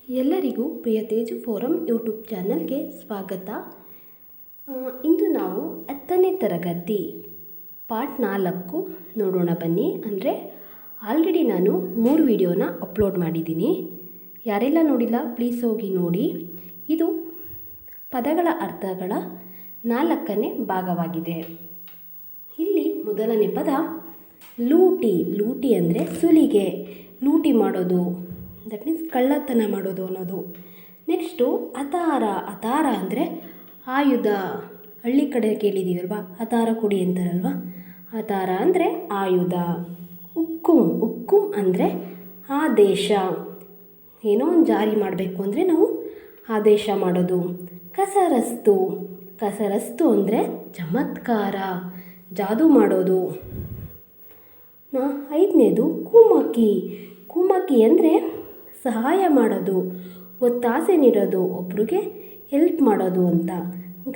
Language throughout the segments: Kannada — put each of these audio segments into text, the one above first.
ಎಲ್ಲರಿಗೂ ಪ್ರಿಯ ತೇಜು ಫೋರಂ ಯೂಟ್ಯೂಬ್ ಚಾನಲ್ಗೆ ಸ್ವಾಗತ. ಇಂದು ನಾವು 10ನೇ ತರಗತಿ ಪಾರ್ಟ್ 4 ನೋಡೋಣ ಬನ್ನಿ. ಅಂದರೆ ಆಲ್ರೆಡಿ ನಾನು 3 ವಿಡಿಯೋನ ಅಪ್ಲೋಡ್ ಮಾಡಿದ್ದೀನಿ. ಯಾರೆಲ್ಲ ನೋಡಿಲ್ಲ ಪ್ಲೀಸ್ ಹೋಗಿ ನೋಡಿ. ಇದು ಪದಗಳ ಅರ್ಥಗಳ 4ನೇ ಭಾಗವಾಗಿದೆ. ಇಲ್ಲಿ ಮೊದಲನೇ ಪದ ಲೂಟಿ. ಲೂಟಿ ಅಂದರೆ ಸುಲಿಗೆ, ಲೂಟಿ ಮಾಡೋದು, ದಟ್ ಮೀನ್ಸ್ ಕಳ್ಳತನ ಮಾಡೋದು ಅನ್ನೋದು. ನೆಕ್ಸ್ಟು ಅತಾರ. ಅತಾರ ಅಂದರೆ ಆಯುಧ. ಹಳ್ಳಿ ಕಡೆ ಕೇಳಿದ್ದೀವಲ್ವ, ಅತಾರ ಕೊಡಿ ಅಂತಾರಲ್ವ, ಅತಾರ ಅಂದರೆ ಆಯುಧ. ಹುಕ್ಕುಂ. ಹುಕ್ಕುಂ ಅಂದರೆ ಆದೇಶ. ಏನೋ ಒಂದು ಜಾರಿ ಮಾಡಬೇಕು ಅಂದರೆ ನಾವು ಆದೇಶ ಮಾಡೋದು. ಕಸರಸ್ತು. ಕಸರಸ್ತು ಅಂದರೆ ಚಮತ್ಕಾರ, ಜಾದೂ ಮಾಡೋದು. 5ನೇದು ಕುಮಕಿ. ಕುಮಕಿ ಅಂದರೆ ಸಹಾಯ ಮಾಡೋದು, ಒತ್ತಾಸೆ ನೀಡೋದು, ಒಬ್ರಿಗೆ ಹೆಲ್ಪ್ ಮಾಡೋದು ಅಂತ.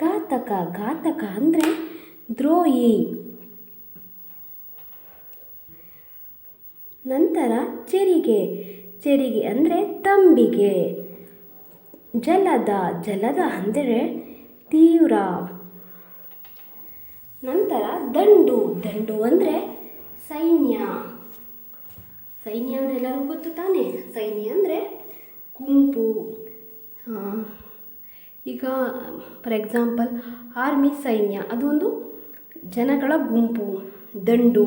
ಘಾತಕ. ಘಾತಕ ಅಂದರೆ ದ್ರೋಹಿ. ನಂತರ ಚೆರಿಗೆ. ಚೆರಿಗೆ ಅಂದರೆ ತಂಬಿಗೆ. ಜಲದ. ಜಲದ ಅಂದರೆ ತೀವ್ರ. ನಂತರ ದಂಡು. ದಂಡು ಅಂದರೆ ಸೈನ್ಯ. ಸೈನ್ಯ ಅಂದರೆ ಎಲ್ಲರಿಗೂ ಗೊತ್ತು ತಾನೇ. ಸೈನ್ಯ ಅಂದರೆ ಗುಂಪು. ಈಗ ಫಾರ್ ಎಕ್ಸಾಂಪಲ್ ಆರ್ಮಿ, ಸೈನ್ಯ ಅದು ಒಂದು ಜನಗಳ ಗುಂಪು. ದಂಡು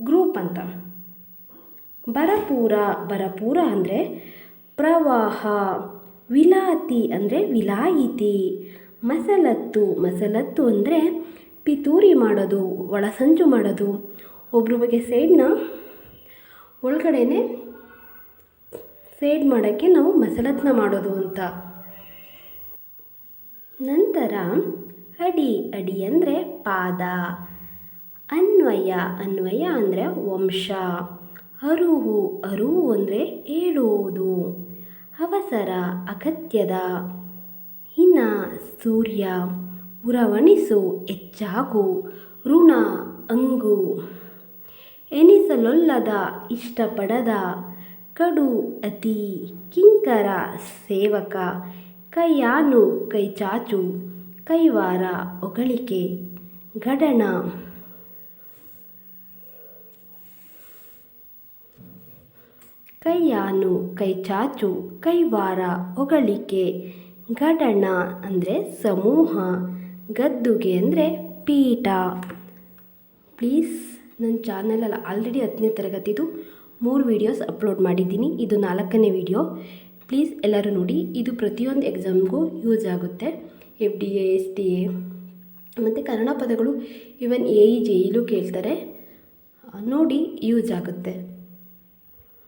ಗ್ರೂಪ್ ಅಂತ. ಭರಪೂರ. ಭರಪೂರ ಅಂದರೆ ಪ್ರವಾಹ. ವಿಲಾತಿ ಅಂದರೆ ವಿಲಾಯಿತಿ. ಮಸಲತ್ತು. ಮಸಲತ್ತು ಅಂದರೆ ಪಿತೂರಿ ಮಾಡೋದು, ಒಳಸಂಚು ಮಾಡೋದು. ಒಬ್ಬರ ಬಗ್ಗೆ ಸೈಡ್ನ ಒಳಗಡೆನೆ ಸೈಡ್ ಮಾಡೋಕ್ಕೆ ನಾವು ಮಸಲತ್ನ ಮಾಡೋದು ಅಂತ. ನಂತರ ಅಡಿ. ಅಡಿ ಅಂದರೆ ಪಾದ. ಅನ್ವಯ. ಅನ್ವಯ ಅಂದರೆ ವಂಶ. ಅರುವು. ಅರುವು ಅಂದರೆ ಹೇಳುವುದು. ಅವಸರ. ಅಗತ್ಯದ. ಹಿನ. ಸೂರ್ಯ. ಉರವಣಿಸು. ಹೆಚ್ಚಾಗು. ಋಣ. ಅಂಗು. ಎನಿಸಲೊಲ್ಲದ, ಇಷ್ಟಪಡದ. ಕಡು. ಅತಿ. ಕಿಂಕರ. ಸೇವಕ. ಕೈಯಾನು. ಕೈಚಾಚು. ಕೈವಾರ. ಹೊಗಳಿಕೆ. ಗಡಣ. ಕೈಯಾನು, ಕೈಚಾಚು, ಕೈವಾರ, ಹೊಗಳಿಕೆ. ಗಡಣ ಅಂದರೆ ಸಮೂಹ. ಗದ್ದುಗೆ ಅಂದರೆ ಪೀಠ. ಪ್ಲೀಸ್ ನನ್ನ ಚಾನಲಲ್ಲಿ ಆಲ್ರೆಡಿ 10ನೇ ತರಗತಿದು 3 ವೀಡಿಯೋಸ್ ಅಪ್ಲೋಡ್ ಮಾಡಿದ್ದೀನಿ. ಇದು 4ನೇ ವಿಡಿಯೋ. ಪ್ಲೀಸ್ ಎಲ್ಲರೂ ನೋಡಿ. ಇದು ಪ್ರತಿಯೊಂದು ಎಕ್ಸಾಮ್ಗೂ ಯೂಸ್ ಆಗುತ್ತೆ. FDA, STA ಮತ್ತು ಕನ್ನಡ ಪದಗಳು, ಈವನ್ AE, JEಲೂ ಕೇಳ್ತಾರೆ. ನೋಡಿ, ಯೂಸ್ ಆಗುತ್ತೆ.